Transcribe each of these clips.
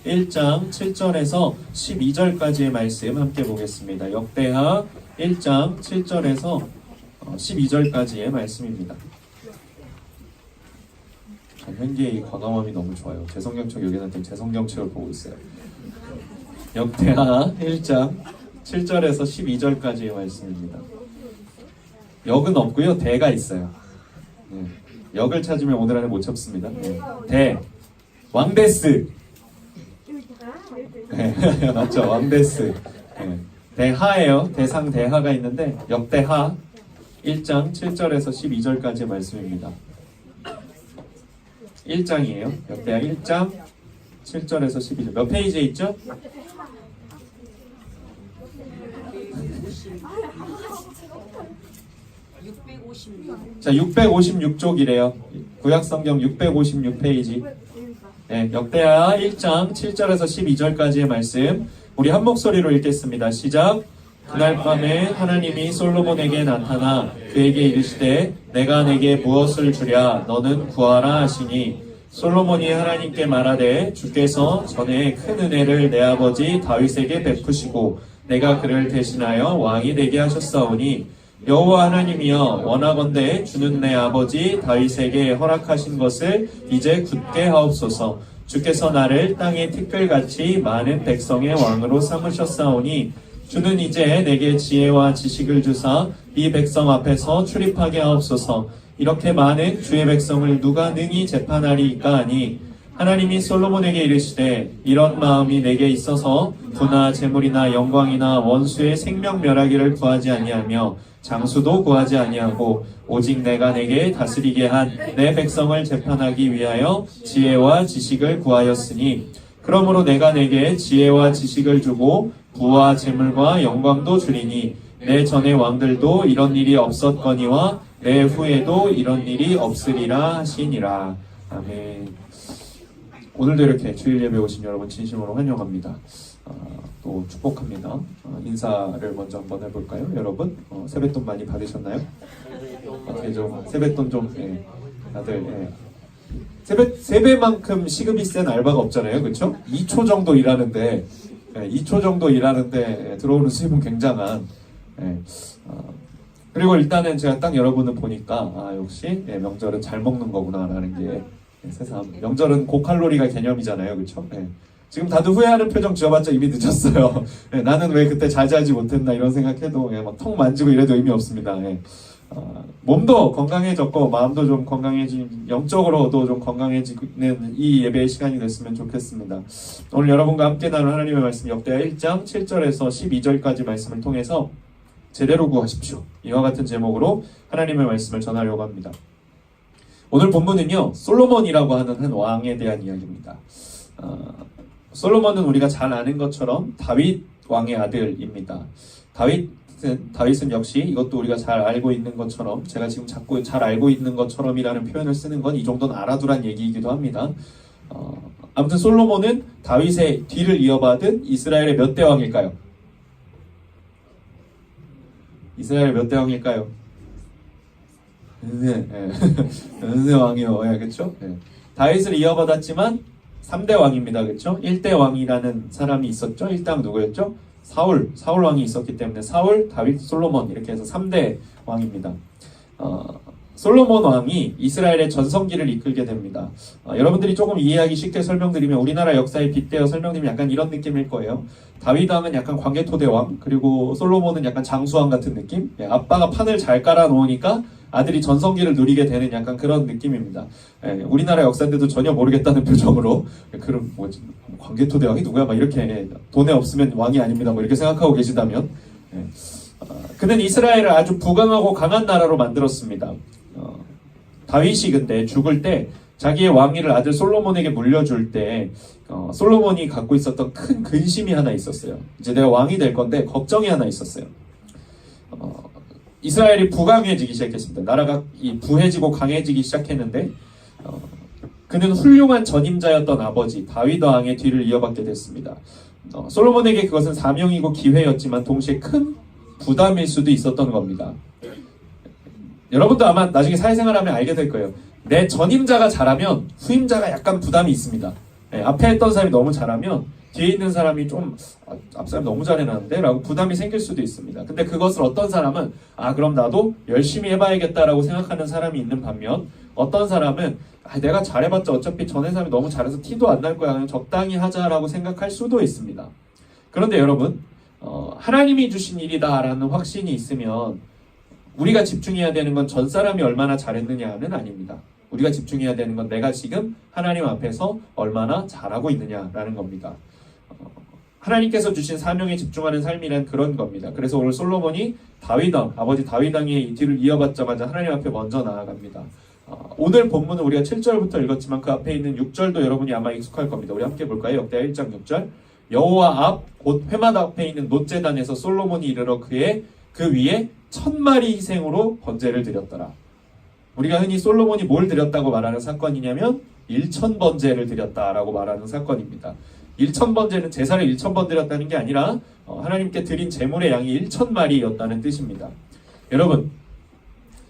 1장 7절에서 12절까지의 말씀 함께 보겠습니다. 역대하 1장 7절에서 12절까지의 말씀입니다. 현기의 이 과감함이 너무 좋아요. 제 성경책 여기는 제 성경책을 보고 있어요. 역대하 1장 7절에서 12절까지의 말씀입니다. 역은 없고요. 대가 있어요. 네. 역을 찾으면 오늘 안에 못 찾습니다. 네. 대, 왕데스. 네. 맞죠? 왕데스. 네. 대하예요. 대상 대하가 있는데 역대하 1장 7절에서 12절까지의 말씀입니다. 1장이에요. 역대하 1장 7절에서 12절. 몇 페이지에 있죠? 자, 656쪽이래요. 구약성경 656페이지. 네, 역대하 1장 7절에서 12절까지의 말씀 우리 한 목소리로 읽겠습니다. 시작. 그날 밤에 하나님이 솔로몬에게 나타나 그에게 이르시되 내가 내게 무엇을 주랴 너는 구하라 하시니 솔로몬이 하나님께 말하되 주께서 전에 큰 은혜를 내 아버지 다윗에게 베푸시고 내가 그를 대신하여 왕이 되게 하셨사오니 여호와 하나님이여 원하건대 주는 내 아버지 다윗에게 허락하신 것을 이제 굳게 하옵소서. 주께서 나를 땅의 티끌같이 많은 백성의 왕으로 삼으셨사오니 주는 이제 내게 지혜와 지식을 주사 이 백성 앞에서 출입하게 하옵소서. 이렇게 많은 주의 백성을 누가 능히 재판하리이까 하니 하나님이 솔로몬에게 이르시되 이런 마음이 내게 있어서 부나 재물이나 영광이나 원수의 생명 멸하기를 구하지 아니하며 장수도 구하지 아니하고 오직 내가 내게 다스리게 한 내 백성을 재판하기 위하여 지혜와 지식을 구하였으니 그러므로 내가 내게 지혜와 지식을 주고 부와 재물과 영광도 주리니 내 전의 왕들도 이런 일이 없었거니와 내 후에도 이런 일이 없으리라 하시니라. 아멘. 오늘도 이렇게 주일 예배 오신 여러분 진심으로 환영합니다. 또 축복합니다. 인사를 먼저 한번 해볼까요? 여러분 세뱃돈 많이 받으셨나요? 어떻게 좀 세뱃돈 좀 다들 세배만큼 시급이 센 알바가 없잖아요, 그렇죠? 2초 정도 일하는데 2초 정도 일하는데 들어오는 수입은 굉장한. 그리고 일단은 제가 딱 여러분을 보니까 역시 명절은 잘 먹는 거구나라는 게 새삼. 명절은 고칼로리가 개념이잖아요, 그렇죠? 지금 다들 후회하는 표정 지어봤자 이미 늦었어요. 나는 왜 그때 잘 자지 못했나 이런 생각해도 막 턱 만지고 이래도 의미 없습니다. 몸도 건강해졌고 마음도 좀 건강해진, 영적으로도 좀 건강해지는 이 예배의 시간이 됐으면 좋겠습니다. 오늘 여러분과 함께 나눌 하나님의 말씀 역대하 1장 7절에서 12절까지 말씀을 통해서 제대로 구하십시오. 이와 같은 제목으로 하나님의 말씀을 전하려고 합니다. 오늘 본문은요, 솔로몬이라고 하는 한 왕에 대한 이야기입니다. 솔로몬은 우리가 잘 아는 것처럼 다윗 왕의 아들입니다. 다윗은 역시 이것도 우리가 잘 알고 있는 것처럼, 제가 지금 자꾸 잘 알고 있는 것처럼이라는 표현을 쓰는 건 이 정도는 알아두란 얘기이기도 합니다. 아무튼 솔로몬은 다윗의 뒤를 이어받은 이스라엘의 몇 대 왕일까요? 이스라엘의 몇 대 왕일까요? 은혜 왕이요. 그렇죠? 다윗을 이어받았지만 3대 왕입니다. 그렇죠? 1대 왕이라는 사람이 있었죠. 1당 누구였죠? 사울 왕이 있었기 때문에 사울, 다윗, 솔로몬 이렇게 해서 3대 왕입니다. 솔로몬 왕이 이스라엘의 전성기를 이끌게 됩니다. 여러분들이 조금 이해하기 쉽게 설명드리면 우리나라 역사에 빗대어 설명드리면 약간 이런 느낌일 거예요. 다윗 왕은 약간 광개토대 왕, 그리고 솔로몬은 약간 장수왕 같은 느낌? 아빠가 판을 잘 깔아놓으니까 아들이 전성기를 누리게 되는 약간 그런 느낌입니다. 우리나라 역사인데도 전혀 모르겠다는 표정으로 그럼 뭐지? 광개토대 왕이 누구야? 막 이렇게 돈에 없으면 왕이 아닙니다. 뭐 이렇게 생각하고 계시다면 그는 이스라엘을 아주 부강하고 강한 나라로 만들었습니다. 다윗이 근데 죽을 때 자기의 왕위를 아들 솔로몬에게 물려줄 때 솔로몬이 갖고 있었던 큰 근심이 하나 있었어요. 이제 내가 왕이 될 건데 걱정이 하나 있었어요. 이스라엘이 부강해지기 시작했습니다. 나라가 부해지고 강해지기 시작했는데 그는 훌륭한 전임자였던 아버지 다윗 왕의 뒤를 이어받게 됐습니다. 솔로몬에게 그것은 사명이고 기회였지만 동시에 큰 부담일 수도 있었던 겁니다. 여러분도 아마 나중에 사회생활하면 알게 될 거예요. 내 전임자가 잘하면 후임자가 약간 부담이 있습니다. 앞에 했던 사람이 너무 잘하면 뒤에 있는 사람이 좀 앞사람이 너무 잘해놨는데 라고 부담이 생길 수도 있습니다. 근데 그것을 어떤 사람은 그럼 나도 열심히 해봐야겠다라고 생각하는 사람이 있는 반면 어떤 사람은 내가 잘해봤자 어차피 전에 사람이 너무 잘해서 티도 안 날 거야. 그냥 적당히 하자라고 생각할 수도 있습니다. 그런데 여러분 하나님이 주신 일이다라는 확신이 있으면 우리가 집중해야 되는 건 전 사람이 얼마나 잘했느냐는 아닙니다. 우리가 집중해야 되는 건 내가 지금 하나님 앞에서 얼마나 잘하고 있느냐라는 겁니다. 하나님께서 주신 사명에 집중하는 삶이란 그런 겁니다. 그래서 오늘 솔로몬이 아버지 다윗 왕의 이 뒤를 이어받자마자 하나님 앞에 먼저 나아갑니다. 오늘 본문은 우리가 7절부터 읽었지만 그 앞에 있는 6절도 여러분이 아마 익숙할 겁니다. 우리 함께 볼까요? 역대하 1장 6절. 여호와 앞 곧 회막 앞에 있는 놋제단에서 솔로몬이 이르러 그 위에 1000마리 희생으로 번제를 드렸더라. 우리가 흔히 솔로몬이 뭘 드렸다고 말하는 사건이냐면 1000번제를 드렸다라고 말하는 사건입니다. 1000번제는 제사를 1000번 드렸다는 게 아니라 하나님께 드린 제물의 양이 1000마리였다는 뜻입니다. 여러분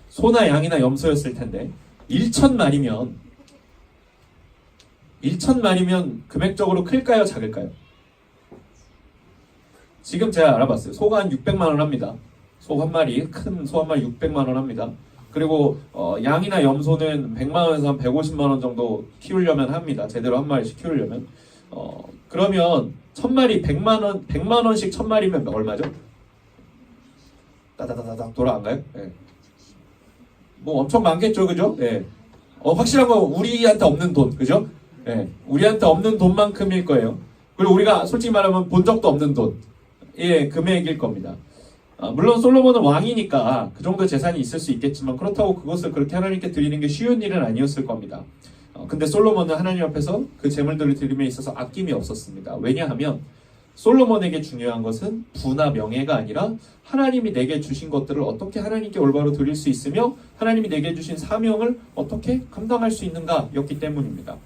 소나 양이나 염소였을 텐데 1000마리면 금액적으로 클까요? 작을까요? 지금 제가 알아봤어요. 소가 한 600만 원 합니다. 소 한 마리, 큰 소 한 마리 600만 원 합니다. 그리고 양이나 염소는 100만 원에서 한 150만 원 정도 키우려면 합니다. 제대로 한 마리씩 키우려면. 그러면 1000마리 100만 원씩 1000마리면 얼마죠? 따다다다닥 돌아 안 가요? 네. 뭐 엄청 많겠죠, 그죠? 네. 확실한 건 우리한테 없는 돈, 그죠? 네. 우리한테 없는 돈만큼일 거예요. 그리고 우리가 솔직히 말하면 본 적도 없는 돈의 금액일 겁니다. 물론 솔로몬은 왕이니까 그 정도 재산이 있을 수 있겠지만 그렇다고 그것을 그렇게 하나님께 드리는 게 쉬운 일은 아니었을 겁니다. 근데 솔로몬은 하나님 앞에서 그 재물들을 드림에 있어서 아낌이 없었습니다. 왜냐하면 솔로몬에게 중요한 것은 부나 명예가 아니라 하나님이 내게 주신 것들을 어떻게 하나님께 올바로 드릴 수 있으며 하나님이 내게 주신 사명을 어떻게 감당할 수 있는가였기 때문입니다.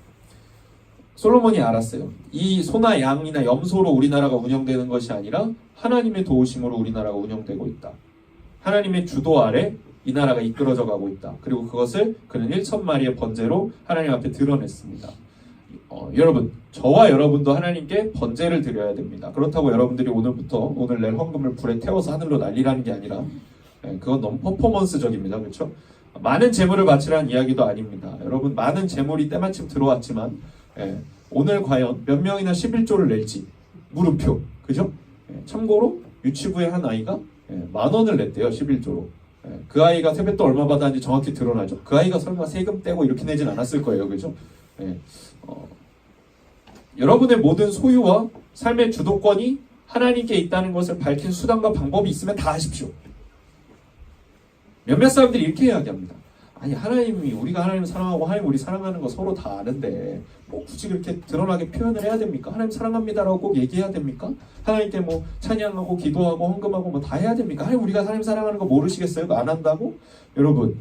솔로몬이 알았어요. 이 소나 양이나 염소로 우리나라가 운영되는 것이 아니라 하나님의 도우심으로 우리나라가 운영되고 있다. 하나님의 주도 아래 이 나라가 이끌어져 가고 있다. 그리고 그것을 그는 1000마리의 번제로 하나님 앞에 드러냈습니다. 여러분, 저와 여러분도 하나님께 번제를 드려야 됩니다. 그렇다고 여러분들이 오늘 낼 헌금을 불에 태워서 하늘로 날리라는 게 아니라 그건 너무 퍼포먼스적입니다. 그렇죠? 많은 재물을 바치라는 이야기도 아닙니다. 여러분, 많은 재물이 때마침 들어왔지만 오늘 과연 몇 명이나 11조를 낼지 물음표. 그죠? 참고로 유치부의 한 아이가 10,000원을 냈대요. 11조로. 그 아이가 세뱃돈 얼마 받았는지 정확히 드러나죠. 그 아이가 설마 세금 떼고 이렇게 내진 않았을 거예요. 그죠? 여러분의 모든 소유와 삶의 주도권이 하나님께 있다는 것을 밝힌 수단과 방법이 있으면 다 하십시오. 몇몇 사람들이 이렇게 이야기합니다. 아니 우리가 하나님을 사랑하고 하나님 우리 사랑하는 거 서로 다 아는데 뭐 굳이 그렇게 드러나게 표현을 해야 됩니까? 하나님 사랑합니다라고 꼭 얘기해야 됩니까? 하나님께 뭐 찬양하고 기도하고 헌금하고 뭐 다 해야 됩니까? 하나님 우리가 하나님 사랑하는 거 모르시겠어요? 안 한다고? 여러분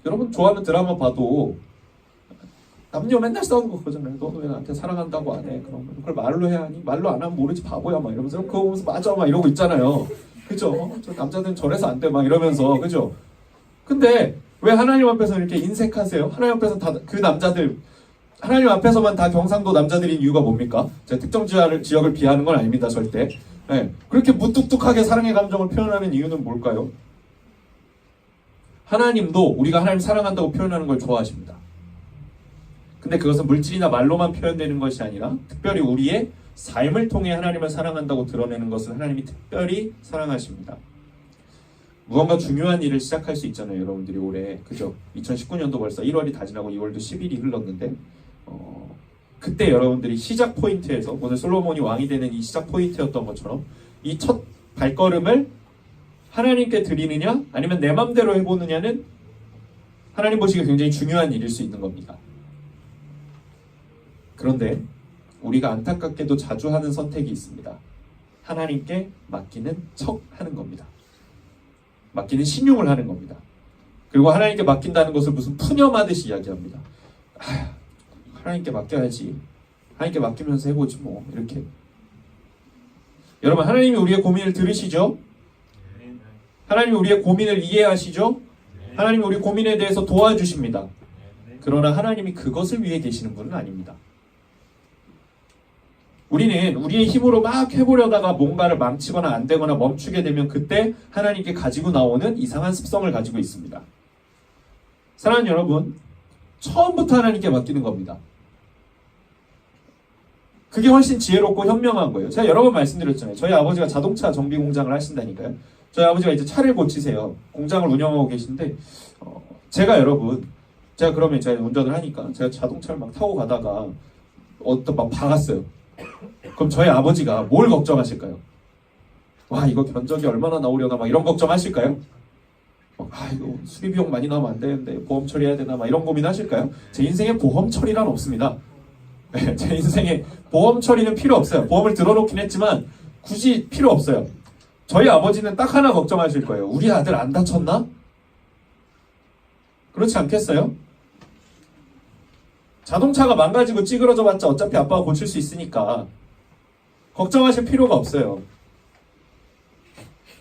여러분 좋아하는 드라마 봐도 남녀 맨날 싸우는 거 그러잖아요. 너는 왜 나한테 사랑한다고 안 해? 그러면 그걸 말로 해야 하니? 말로 안 하면 모르지 바보야 막 이러면서 그거 보면서 맞아 막 이러고 있잖아요. 그죠? 저 남자들은 저래서 안 돼 막 이러면서 그죠? 근데 왜 하나님 앞에서 이렇게 인색하세요? 하나님 앞에서 다 그 남자들 하나님 앞에서만 다 경상도 남자들인 이유가 뭡니까? 제가 특정 지역을 비하하는 건 아닙니다. 절대. 그렇게 무뚝뚝하게 사랑의 감정을 표현하는 이유는 뭘까요? 하나님도 우리가 하나님 사랑한다고 표현하는 걸 좋아하십니다. 근데 그것은 물질이나 말로만 표현되는 것이 아니라 특별히 우리의 삶을 통해 하나님을 사랑한다고 드러내는 것을 하나님이 특별히 사랑하십니다. 무언가 중요한 일을 시작할 수 있잖아요. 여러분들이 올해 그죠? 2019년도 벌써 1월이 다 지나고 2월도 10일이 흘렀는데 그때 여러분들이 시작 포인트에서 오늘 솔로몬이 왕이 되는 이 시작 포인트였던 것처럼 이 첫 발걸음을 하나님께 드리느냐 아니면 내 맘대로 해보느냐는 하나님 보시기에 굉장히 중요한 일일 수 있는 겁니다. 그런데 우리가 안타깝게도 자주 하는 선택이 있습니다. 하나님께 맡기는 척 하는 겁니다. 맡기는 신용을 하는 겁니다. 그리고 하나님께 맡긴다는 것을 무슨 푸념하듯이 이야기합니다. 하나님께 맡겨야지. 하나님께 맡기면서 해보지 뭐 이렇게. 여러분 하나님이 우리의 고민을 들으시죠? 하나님이 우리의 고민을 이해하시죠? 하나님이 우리 고민에 대해서 도와주십니다. 그러나 하나님이 그것을 위해 계시는 분은 아닙니다. 우리는 우리의 힘으로 막 해보려다가 뭔가를 망치거나 안 되거나 멈추게 되면 그때 하나님께 가지고 나오는 이상한 습성을 가지고 있습니다. 사랑하는 여러분, 처음부터 하나님께 맡기는 겁니다. 그게 훨씬 지혜롭고 현명한 거예요. 제가 여러 번 말씀드렸잖아요. 저희 아버지가 자동차 정비 공장을 하신다니까요. 저희 아버지가 이제 차를 고치세요. 공장을 운영하고 계신데 제가 그러면 제가 운전을 하니까 제가 자동차를 막 타고 가다가 어떤 막 박았어요. 그럼 저희 아버지가 뭘 걱정하실까요? 와, 이거 견적이 얼마나 나오려나 막 이런 걱정하실까요? 이거 수리 비용 많이 나오면 안 되는데 보험 처리해야 되나 막 이런 고민하실까요? 제 인생에 보험 처리란 없습니다. 제 인생에 보험 처리는 필요 없어요. 보험을 들어놓긴 했지만 굳이 필요 없어요. 저희 아버지는 딱 하나 걱정하실 거예요. 우리 아들 안 다쳤나? 그렇지 않겠어요? 자동차가 망가지고 찌그러져 봤자 어차피 아빠가 고칠 수 있으니까 걱정하실 필요가 없어요.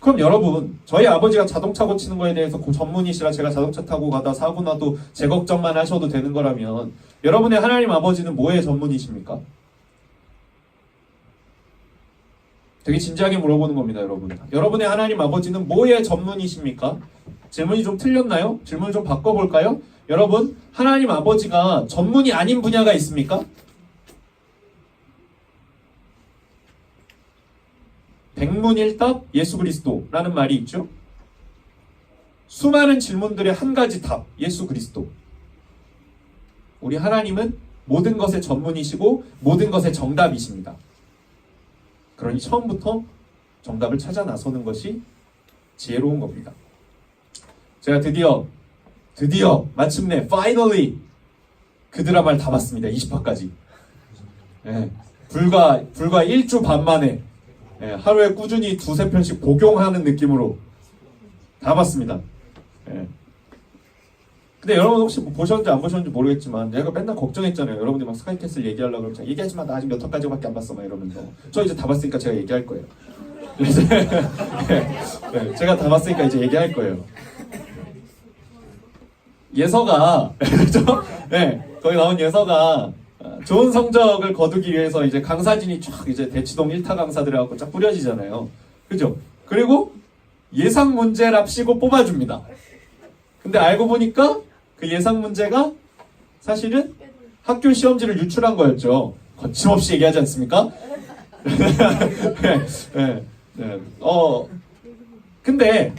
그럼 여러분, 저희 아버지가 자동차 고치는 거에 대해서 전문이시라 제가 자동차 타고 가다 사고 나도 제 걱정만 하셔도 되는 거라면 여러분의 하나님 아버지는 뭐의 전문이십니까? 되게 진지하게 물어보는 겁니다, 여러분. 여러분의 하나님 아버지는 뭐의 전문이십니까? 질문이 좀 틀렸나요? 질문을 좀 바꿔볼까요? 여러분, 하나님 아버지가 전문이 아닌 분야가 있습니까? 백문일답 예수 그리스도라는 말이 있죠. 수많은 질문들의 한 가지 답, 예수 그리스도. 우리 하나님은 모든 것의 전문이시고 모든 것의 정답이십니다. 그러니 처음부터 정답을 찾아 나서는 것이 지혜로운 겁니다. 제가 드디어 마침내 finally 그 드라마를 다 봤습니다. 20화까지. 예, 불과 1주 반 만에 하루에 꾸준히 2-3편씩 복용하는 느낌으로 다 봤습니다. 예. 근데 여러분 혹시 보셨는지 안 보셨는지 모르겠지만 내가 맨날 걱정했잖아요. 여러분들이 막 스카이캐슬 얘기하려고 그러면 얘기하지 마, 나 아직 몇 화까지밖에 안 봤어 막 이러면서. 저 이제 다 봤으니까 제가 얘기할 거예요. 네, 제가 다 봤으니까 이제 얘기할 거예요. 예서가 네, 거기 나온 예서가 좋은 성적을 거두기 위해서 이제 강사진이 쫙 이제 대치동 1타 강사들이 갖고 쫙 뿌려지잖아요. 그죠? 그리고 예상 문제랍시고 뽑아줍니다. 근데 알고 보니까 그 예상 문제가 사실은 학교 시험지를 유출한 거였죠. 거침없이 얘기하지 않습니까? 네. 근데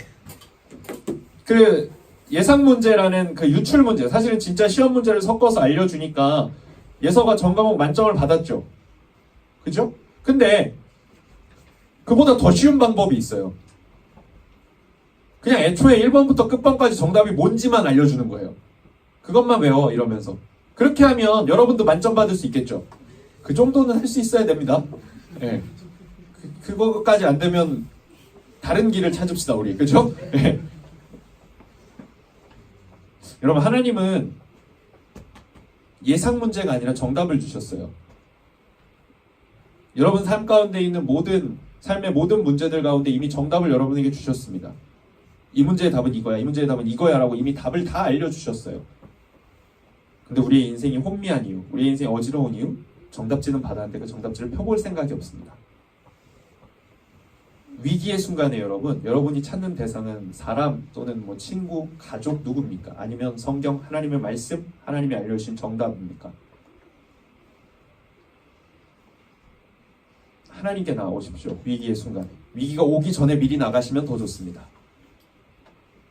그 예상 문제라는 그 유출 문제, 사실은 진짜 시험 문제를 섞어서 알려주니까 예서가 전 과목 만점을 받았죠. 그죠? 근데 그보다 더 쉬운 방법이 있어요. 그냥 애초에 1번부터 끝번까지 정답이 뭔지만 알려주는 거예요. 그것만 외워 이러면서. 그렇게 하면 여러분도 만점 받을 수 있겠죠. 그 정도는 할 수 있어야 됩니다. 네. 그거까지 안 되면 다른 길을 찾읍시다 우리. 그죠? 네. 여러분, 하나님은 예상 문제가 아니라 정답을 주셨어요. 여러분 삶 가운데 있는 삶의 모든 문제들 가운데 이미 정답을 여러분에게 주셨습니다. 이 문제의 답은 이거야, 이 문제의 답은 이거야 라고 이미 답을 다 알려주셨어요. 근데 우리의 인생이 혼미한 이유, 우리의 인생이 어지러운 이유, 정답지는 받았는데 그 정답지를 펴볼 생각이 없습니다. 위기의 순간에 여러분이 찾는 대상은 사람 또는 뭐 친구, 가족 누굽니까? 아니면 성경, 하나님의 말씀, 하나님이 알려주신 정답입니까? 하나님께 나아오십시오. 위기의 순간에. 위기가 오기 전에 미리 나가시면 더 좋습니다.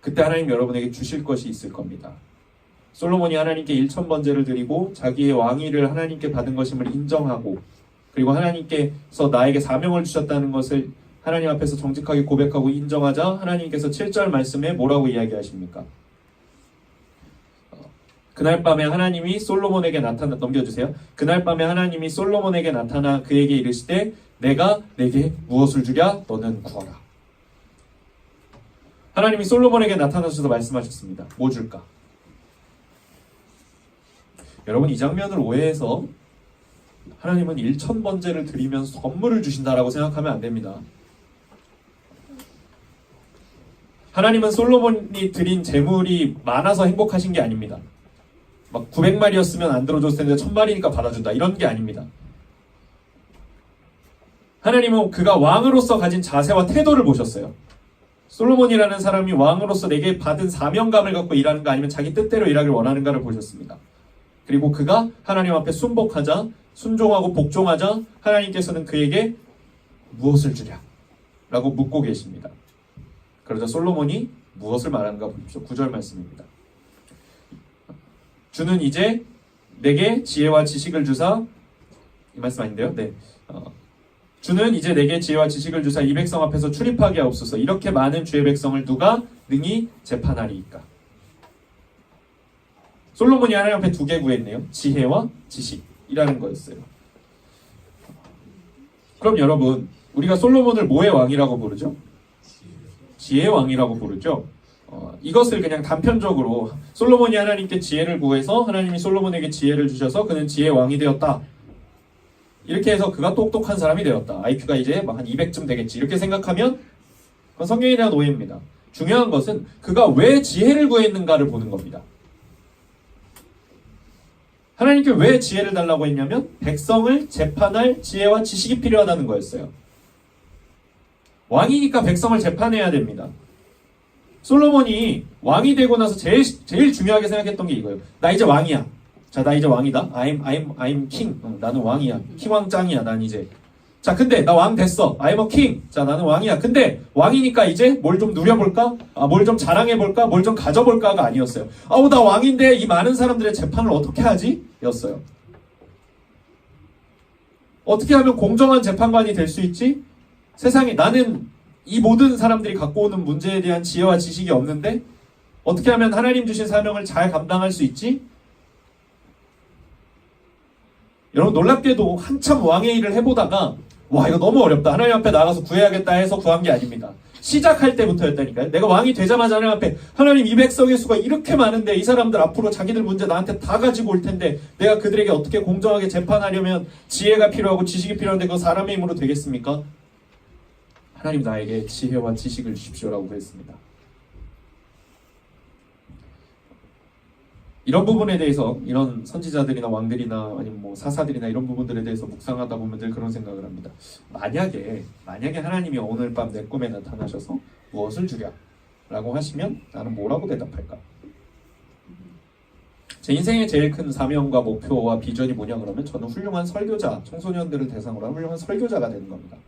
그때 하나님 여러분에게 주실 것이 있을 겁니다. 솔로몬이 하나님께 1000번제를 드리고 자기의 왕위를 하나님께 받은 것임을 인정하고, 그리고 하나님께서 나에게 사명을 주셨다는 것을 하나님 앞에서 정직하게 고백하고 인정하자 하나님께서 7절 말씀에 뭐라고 이야기하십니까? 그날 밤에 하나님이 솔로몬에게 넘겨주세요. 그날 밤에 하나님이 솔로몬에게 나타나 그에게 이르시되 내가 내게 무엇을 주랴? 너는 구하라. 하나님이 솔로몬에게 나타나셔서 말씀하셨습니다. 뭐 줄까? 여러분, 이 장면을 오해해서 하나님은 1000번제를 드리면서 선물을 주신다라고 생각하면 안 됩니다. 하나님은 솔로몬이 드린 재물이 많아서 행복하신 게 아닙니다. 막 900마리였으면 안 들어줬을 텐데 1000마리니까 받아준다. 이런 게 아닙니다. 하나님은 그가 왕으로서 가진 자세와 태도를 보셨어요. 솔로몬이라는 사람이 왕으로서 내게 받은 사명감을 갖고 일하는가 아니면 자기 뜻대로 일하길 원하는가를 보셨습니다. 그리고 그가 하나님 앞에 순복하자, 순종하고 복종하자 하나님께서는 그에게 무엇을 주랴? 라고 묻고 계십니다. 그러자 솔로몬이 무엇을 말하는가 보십시오. 9절 말씀입니다. 주는 이제 내게 지혜와 지식을 주사, 이 말씀 아닌데요? 네. 주는 이제 내게 지혜와 지식을 주사 이 백성 앞에서 출입하게 하옵소서. 이렇게 많은 주의 백성을 누가 능히 재판하리이까. 솔로몬이 하나님 앞에 두 개 구했네요. 지혜와 지식이라는 거였어요. 그럼 여러분, 우리가 솔로몬을 뭐의 왕이라고 부르죠? 지혜의 왕이라고 부르죠. 이것을 그냥 단편적으로 솔로몬이 하나님께 지혜를 구해서 하나님이 솔로몬에게 지혜를 주셔서 그는 지혜의 왕이 되었다. 이렇게 해서 그가 똑똑한 사람이 되었다. IQ가 이제 한 200쯤 되겠지. 이렇게 생각하면 그건 성경에 대한 오해입니다. 중요한 것은 그가 왜 지혜를 구했는가를 보는 겁니다. 하나님께 왜 지혜를 달라고 했냐면 백성을 재판할 지혜와 지식이 필요하다는 거였어요. 왕이니까 백성을 재판해야 됩니다. 솔로몬이 왕이 되고 나서 제일 중요하게 생각했던 게 이거예요. 나 이제 왕이야. 자, 나 이제 왕이다. I'm king. 나는 왕이야. 킹왕짱이야. 난 이제. 자, 근데 나 왕 됐어. I'm a king. 자, 나는 왕이야. 근데 왕이니까 이제 뭘 좀 누려볼까? 뭘 좀 자랑해볼까? 뭘 좀 가져볼까가 아니었어요. 나 왕인데 이 많은 사람들의 재판을 어떻게 하지? 였어요. 어떻게 하면 공정한 재판관이 될 수 있지? 세상에 나는 이 모든 사람들이 갖고 오는 문제에 대한 지혜와 지식이 없는데 어떻게 하면 하나님 주신 사명을 잘 감당할 수 있지? 여러분 놀랍게도 한참 왕의 일을 해보다가 와 이거 너무 어렵다. 하나님 앞에 나가서 구해야겠다 해서 구한 게 아닙니다. 시작할 때부터였다니까요. 내가 왕이 되자마자 하나님 앞에 하나님 이 백성의 수가 이렇게 많은데 이 사람들 앞으로 자기들 문제 나한테 다 가지고 올 텐데 내가 그들에게 어떻게 공정하게 재판하려면 지혜가 필요하고 지식이 필요한데 그거 사람의 힘으로 되겠습니까? 하나님 나에게 지혜와 지식을 주십시오라고 그랬습니다. 이런 부분에 대해서 이런 선지자들이나 왕들이나 아니면 뭐 사사들이나 이런 부분들에 대해서 묵상하다 보면 늘 그런 생각을 합니다. 만약에 하나님이 오늘 밤 내 꿈에 나타나셔서 무엇을 주랴? 라고 하시면 나는 뭐라고 대답할까? 제 인생의 제일 큰 사명과 목표와 비전이 뭐냐 그러면 저는 훌륭한 설교자, 청소년들을 대상으로 한 훌륭한 설교자가 되는 겁니다.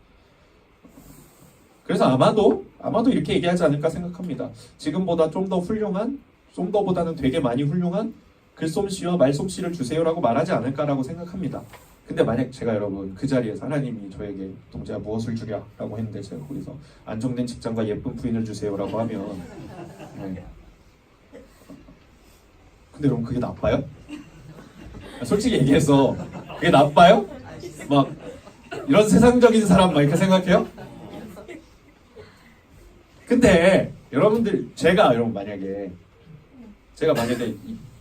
그래서 아마도 이렇게 얘기하지 않을까 생각합니다. 지금보다 좀 더 훌륭한, 좀 더보다는 되게 많이 훌륭한 글솜씨와 말솜씨를 주세요라고 말하지 않을까라고 생각합니다. 근데 만약 제가 여러분 그 자리에서 하나님이 저에게 동재야 무엇을 주랴 라고 했는데 제가 거기서 안정된 직장과 예쁜 부인을 주세요라고 하면 네. 근데 여러분 그게 나빠요? 솔직히 얘기해서 그게 나빠요? 막 이런 세상적인 사람 막 이렇게 생각해요? 근데 여러분들 여러분 만약에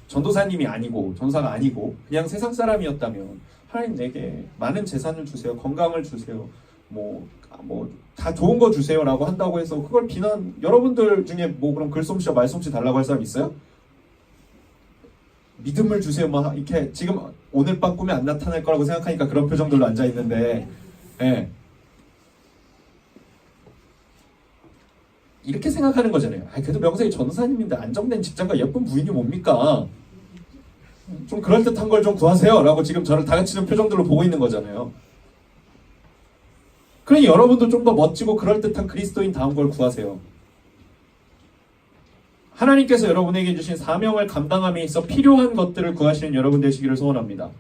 전도사님이 아니고 전사가 아니고 그냥 세상 사람이었다면 하나님 내게 많은 재산을 주세요, 건강을 주세요, 뭐 다 좋은 거 주세요라고 한다고 해서 그걸 여러분들 중에 뭐 그럼 글솜씨와 말솜씨 달라고 할 사람 있어요? 믿음을 주세요, 막 이렇게 지금 오늘 밤 꿈에 안 나타날 거라고 생각하니까 그런 표정들로 앉아 있는데, 예. 이렇게 생각하는 거잖아요. 그래도 명색이 전사님인데 안정된 직장과 예쁜 부인이 뭡니까? 좀 그럴듯한 걸 좀 구하세요 라고 지금 저를 다그치는 표정들로 보고 있는 거잖아요. 그러니 여러분도 좀 더 멋지고 그럴듯한 그리스도인다운 걸 구하세요. 하나님께서 여러분에게 주신 사명을 감당함에 있어 필요한 것들을 구하시는 여러분 되시기를 소원합니다.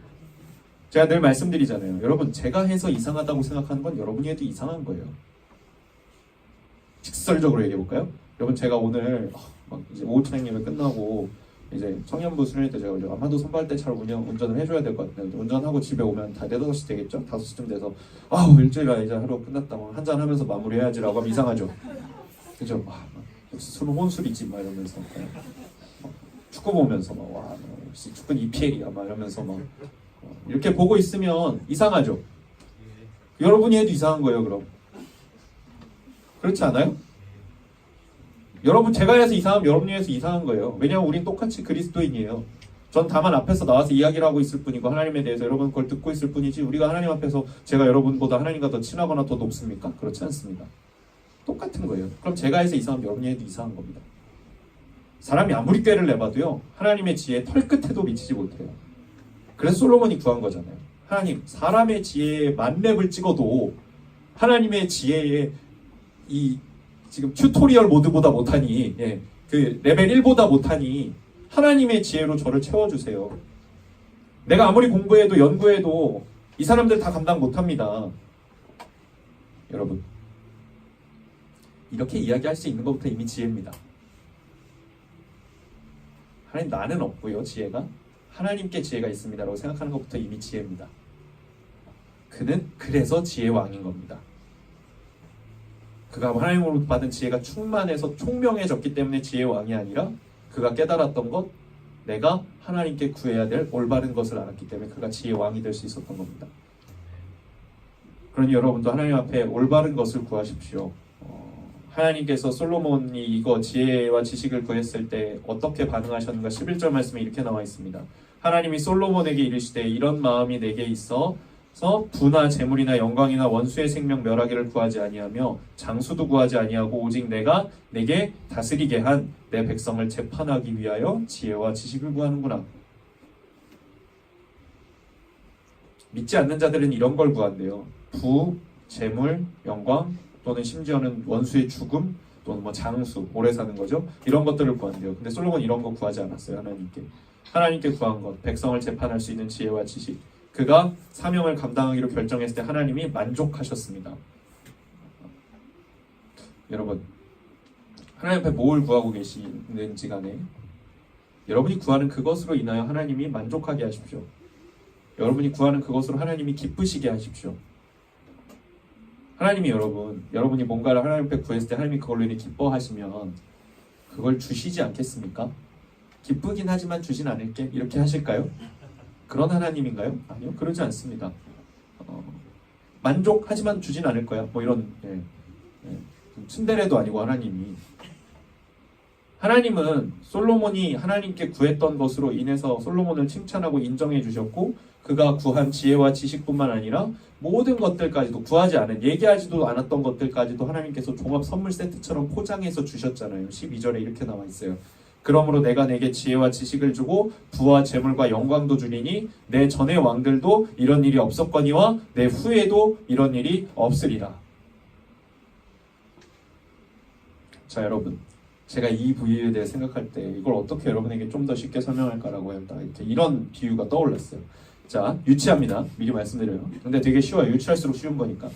제가 늘 말씀드리잖아요. 여러분 제가 해서 이상하다고 생각하는 건 여러분이 해도 이상한 거예요. 직설적으로 얘기해볼까요? 여러분 제가 오늘 막 이제 오후 찬양 예배 끝나고 이제 청년부 수련회 때 제가 아마도 선발대 차로 운전을 해줘야 될 것 같아요. 운전하고 집에 오면 다 4-5시 되겠죠? 5시쯤 돼서 일주일간 이제 하루 끝났다 한잔 하면서 마무리해야지라고 하면 이상하죠? 그죠? 술은 혼술이지 막 이러면서 축구 보면서 역시 축구는 EPL이야 막 이러면서 이렇게 보고 있으면 이상하죠? 여러분이 해도 이상한 거예요 그럼. 그렇지 않아요? 여러분 제가 해서 이상하면 여러분이 해서 이상한 거예요. 왜냐하면 우린 똑같이 그리스도인이에요. 전 다만 앞에서 나와서 이야기를 하고 있을 뿐이고 하나님에 대해서 여러분 그걸 듣고 있을 뿐이지 우리가 하나님 앞에서 제가 여러분보다 하나님과 더 친하거나 더 높습니까? 그렇지 않습니다. 똑같은 거예요. 그럼 제가 해서 이상하면 여러분이 해도 이상한 겁니다. 사람이 아무리 꾀를 내봐도요 하나님의 지혜에 털끝에도 미치지 못해요. 그래서 솔로몬이 구한 거잖아요. 하나님, 사람의 지혜에 만렙을 찍어도 하나님의 지혜에 이 지금 튜토리얼 모드보다 못하니, 그 레벨 1보다 못하니 하나님의 지혜로 저를 채워주세요. 내가 아무리 공부해도 연구해도 이 사람들 다 감당 못합니다. 여러분, 이렇게 이야기할 수 있는 것부터 이미 지혜입니다. 하나님, 나는 없고요 지혜가 하나님께 지혜가 있습니다라고 생각하는 것부터 이미 지혜입니다. 그는 그래서 지혜의 왕인 겁니다. 그가 하나님으로부터 받은 지혜가 충만해서 총명해졌기 때문에 지혜의 왕이 아니라 그가 깨달았던 것, 내가 하나님께 구해야 될 올바른 것을 알았기 때문에 그가 지혜의 왕이 될 수 있었던 겁니다. 그러니 여러분도 하나님 앞에 올바른 것을 구하십시오. 하나님께서 솔로몬이 이거 지혜와 지식을 구했을 때 어떻게 반응하셨는가 11절 말씀에 이렇게 나와 있습니다. 하나님이 솔로몬에게 이르시되 이런 마음이 내게 있어서 부나 재물이나 영광이나 원수의 생명 멸하기를 구하지 아니하며 장수도 구하지 아니하고 오직 내가 내게 다스리게 한 내 백성을 재판하기 위하여 지혜와 지식을 구하는구나. 믿지 않는 자들은 이런 걸 구한대요. 부, 재물, 영광 또는 심지어는 원수의 죽음 또는 뭐 장수, 오래 사는 거죠. 이런 것들을 구한대요. 근데 솔로몬 이런 거 구하지 않았어요. 하나님께 구한 것, 백성을 재판할 수 있는 지혜와 지식. 그가 사명을 감당하기로 결정했을 때 하나님이 만족하셨습니다. 여러분, 하나님 앞에 뭘 구하고 계시는지 간에 여러분이 구하는 그것으로 인하여 하나님이 만족하게 하십시오. 여러분이 구하는 그것으로 하나님이 기쁘시게 하십시오. 하나님이 여러분이 뭔가를 하나님 앞에 구했을 때 하나님이 그걸로 인해 기뻐하시면 그걸 주시지 않겠습니까? 기쁘긴 하지만 주진 않을게 이렇게 하실까요? 그런 하나님인가요? 아니요, 그러지 않습니다. 만족하지만 주진 않을 거야. 뭐 이런 츤데레도 아니고 하나님은 솔로몬이 하나님께 구했던 것으로 인해서 솔로몬을 칭찬하고 인정해 주셨고 그가 구한 지혜와 지식뿐만 아니라 모든 것들까지도 구하지 않은 얘기하지도 않았던 것들까지도 하나님께서 종합 선물 세트처럼 포장해서 주셨잖아요. 12절에 이렇게 나와 있어요. 그러므로 내가 내게 지혜와 지식을 주고 부와 재물과 영광도 주리니 내 전의 왕들도 이런 일이 없었거니와 내 후에도 이런 일이 없으리라. 자, 여러분, 제가 이 부위에 대해 생각할 때 이걸 어떻게 여러분에게 좀 더 쉽게 설명할까라고 했다. 이런 비유가 떠올랐어요. 자, 유치합니다. 미리 말씀드려요. 근데 되게 쉬워요. 유치할수록 쉬운 거니까.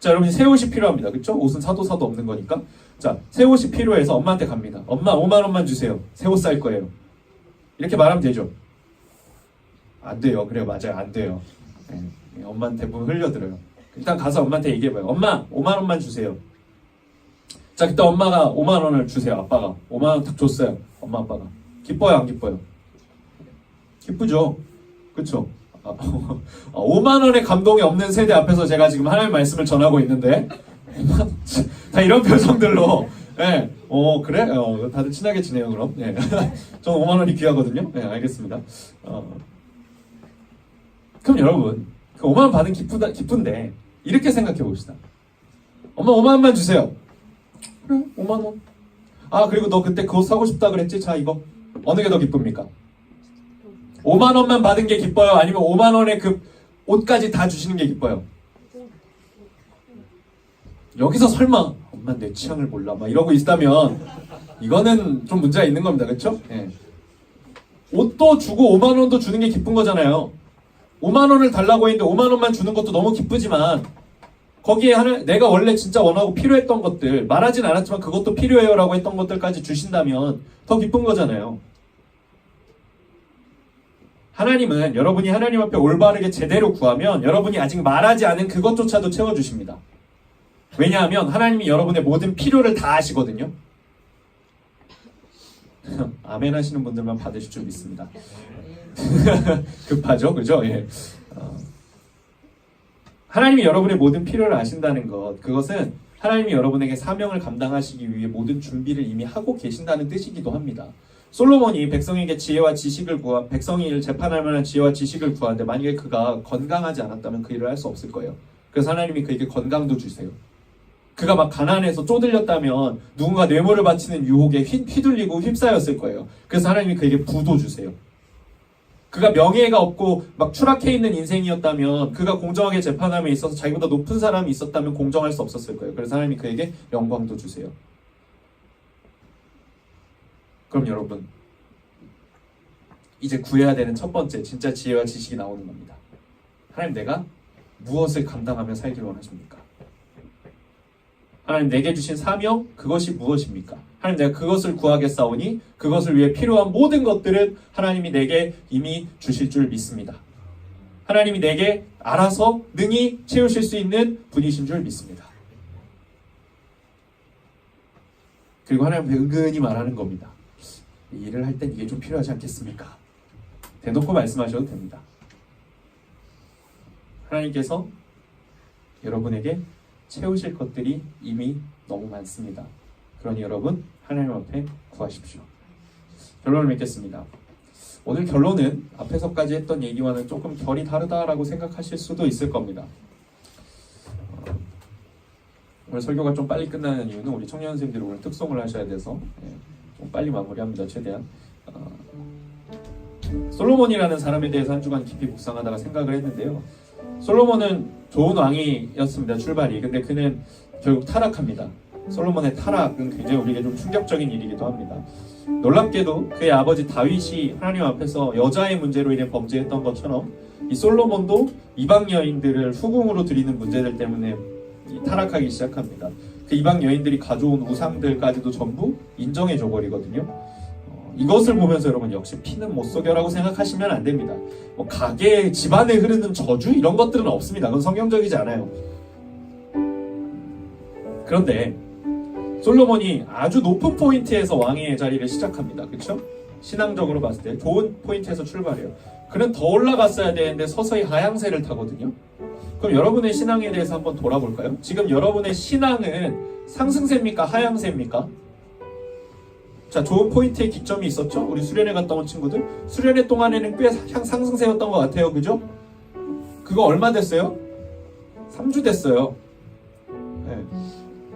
자, 여러분, 새 옷이 필요합니다. 그쵸? 옷은 사도 없는 거니까. 자, 새 옷이 필요해서 엄마한테 갑니다. 엄마 5만 원만 주세요. 새 옷 살 거예요. 이렇게 말하면 되죠? 안 돼요. 그래요. 맞아요. 안 돼요. 엄마는 대부분 흘려들어요. 일단 가서 엄마한테 얘기해봐요. 엄마 5만 원만 주세요. 자, 그때 엄마가 5만 원을 주세요. 아빠가 5만 원 딱 줬어요. 엄마 아빠가 기뻐요, 안 기뻐요? 기쁘죠. 그쵸? 5만 원의 감동이 없는 세대 앞에서 제가 지금 하나님의 말씀을 전하고 있는데 다 이런 표정들로 그래? 다들 친하게 지내요. 그럼 전 5만 원이 귀하거든요. 알겠습니다. 그럼 여러분, 그 5만 원 받은 기쁜데 이렇게 생각해 봅시다. 엄마 5만 원만 주세요. 그래, 5만 원. 아, 그리고 너 그때 그거 사고 싶다 그랬지? 자, 이거 어느 게 더 기쁩니까? 5만 원만 받은 게 기뻐요? 아니면 5만 원의 그 옷까지 다 주시는 게 기뻐요? 여기서 설마 엄마 내 취향을 몰라 막 이러고 있다면 이거는 좀 문제가 있는 겁니다. 그렇죠? 옷도 주고 5만 원도 주는 게 기쁜 거잖아요. 5만 원을 달라고 했는데 5만 원만 주는 것도 너무 기쁘지만 거기에 내가 원래 진짜 원하고 필요했던 것들, 말하진 않았지만 그것도 필요해요 라고 했던 것들까지 주신다면 더 기쁜 거잖아요. 하나님은 여러분이 하나님 앞에 올바르게 제대로 구하면 여러분이 아직 말하지 않은 그것조차도 채워주십니다. 왜냐하면 하나님이 여러분의 모든 필요를 다 아시거든요. 아멘 하시는 분들만 받으실 줄 믿습니다. 급하죠? 그죠? 하나님이 여러분의 모든 필요를 아신다는 것, 그것은 하나님이 여러분에게 사명을 감당하시기 위해 모든 준비를 이미 하고 계신다는 뜻이기도 합니다. 솔로몬이 백성에게 지혜와 지식을 백성을 재판할 만한 지혜와 지식을 구하는데 만약에 그가 건강하지 않았다면 그 일을 할 수 없을 거예요. 그래서 하나님이 그에게 건강도 주세요. 그가 막 가난해서 쪼들렸다면 누군가 뇌물을 바치는 유혹에 휘둘리고 휩싸였을 거예요. 그래서 하나님이 그에게 부도 주세요. 그가 명예가 없고 막 추락해 있는 인생이었다면, 그가 공정하게 재판함에 있어서 자기보다 높은 사람이 있었다면 공정할 수 없었을 거예요. 그래서 하나님이 그에게 영광도 주세요. 그럼 여러분, 이제 구해야 되는 첫 번째 진짜 지혜와 지식이 나오는 겁니다. 하나님, 내가 무엇을 감당하며 살기를 원하십니까? 하나님, 내게 주신 사명, 그것이 무엇입니까? 하나님, 내가 그것을 구하겠사오니 그것을 위해 필요한 모든 것들은 하나님이 내게 이미 주실 줄 믿습니다. 하나님이 내게 알아서 능히 채우실 수 있는 분이신 줄 믿습니다. 그리고 하나님 은근히 말하는 겁니다. 이 일을 할 땐 이게 좀 필요하지 않겠습니까? 대놓고 말씀하셔도 됩니다. 하나님께서 여러분에게 채우실 것들이 이미 너무 많습니다. 그러니 여러분, 하나님 앞에 구하십시오. 결론을 맺겠습니다. 오늘 결론은 앞에서까지 했던 얘기와는 조금 결이 다르다라고 생각하실 수도 있을 겁니다. 오늘 설교가 좀 빨리 끝나는 이유는 우리 청년 선생님들이 오늘 특송을 하셔야 돼서 좀 빨리 마무리합니다. 최대한. 솔로몬이라는 사람에 대해서 한 주간 깊이 묵상하다가 생각을 했는데요. 솔로몬은 좋은 왕이었습니다. 출발이. 근데 그는 결국 타락합니다. 솔로몬의 타락은 굉장히 우리에게 좀 충격적인 일이기도 합니다. 놀랍게도 그의 아버지 다윗이 하나님 앞에서 여자의 문제로 인해 범죄했던 것처럼 이 솔로몬도 이방 여인들을 후궁으로 드리는 문제들 때문에 타락하기 시작합니다. 그 이방 여인들이 가져온 우상들까지도 전부 인정해 줘 버리거든요. 이것을 보면서 여러분, 역시 피는 못 속여라고 생각하시면 안 됩니다. 뭐 가게 집안에 흐르는 저주 이런 것들은 없습니다. 그건 성경적이지 않아요. 그런데 솔로몬이 아주 높은 포인트에서 왕의 자리를 시작합니다. 그렇죠? 신앙적으로 봤을 때 좋은 포인트에서 출발해요. 그는 더 올라갔어야 되는데 서서히 하향세를 타거든요. 그럼 여러분의 신앙에 대해서 한번 돌아볼까요? 지금 여러분의 신앙은 상승세입니까? 하향세입니까? 자, 좋은 포인트에 기점이 있었죠? 우리 수련회 갔다 온 친구들, 수련회 동안에는 꽤 상승세였던 것 같아요. 그죠? 그거 얼마 됐어요? 3주 됐어요. 네.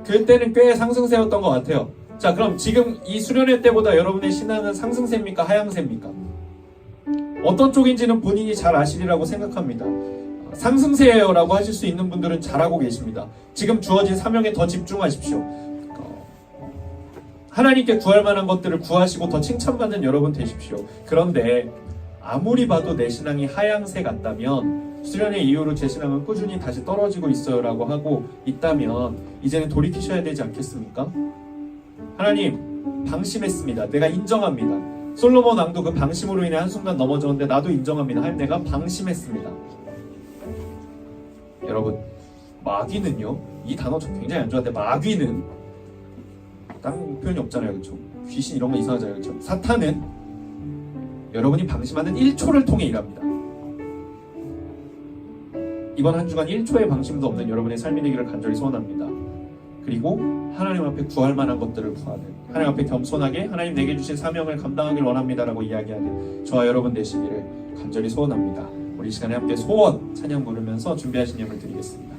그때는 꽤 상승세였던 것 같아요. 자, 그럼 지금 이 수련회 때보다 여러분의 신앙은 상승세입니까? 하향세입니까? 어떤 쪽인지는 본인이 잘 아시리라고 생각합니다. 상승세예요 라고 하실 수 있는 분들은 잘하고 계십니다. 지금 주어진 사명에 더 집중하십시오. 하나님께 구할 만한 것들을 구하시고 더 칭찬받는 여러분 되십시오. 그런데 아무리 봐도 내 신앙이 하향세 같다면, 수련회 이후로 제 신앙은 꾸준히 다시 떨어지고 있어요 라고 하고 있다면 이제는 돌이키셔야 되지 않겠습니까? 하나님, 방심했습니다. 내가 인정합니다. 솔로몬 왕도 그 방심으로 인해 한순간 넘어졌는데 나도 인정합니다. 하나님, 내가 방심했습니다. 여러분, 마귀는요, 이 단어 저 굉장히 안 좋아하는데, 마귀는 다른 표현이 없잖아요. 그렇죠? 귀신 이런 거 이상하잖아요. 그렇죠? 사탄은 여러분이 방심하는 1초를 통해 일합니다. 이번 한 주간 1초의 방심도 없는 여러분의 삶이 되기를 간절히 소원합니다. 그리고 하나님 앞에 구할 만한 것들을 구하는, 하나님 앞에 겸손하게 하나님 내게 주신 사명을 감당하길 원합니다라고 이야기하는 저와 여러분 되시기를 간절히 소원합니다. 우리 이 시간에 함께 소원 찬양 부르면서 준비하신 예물 드리겠습니다.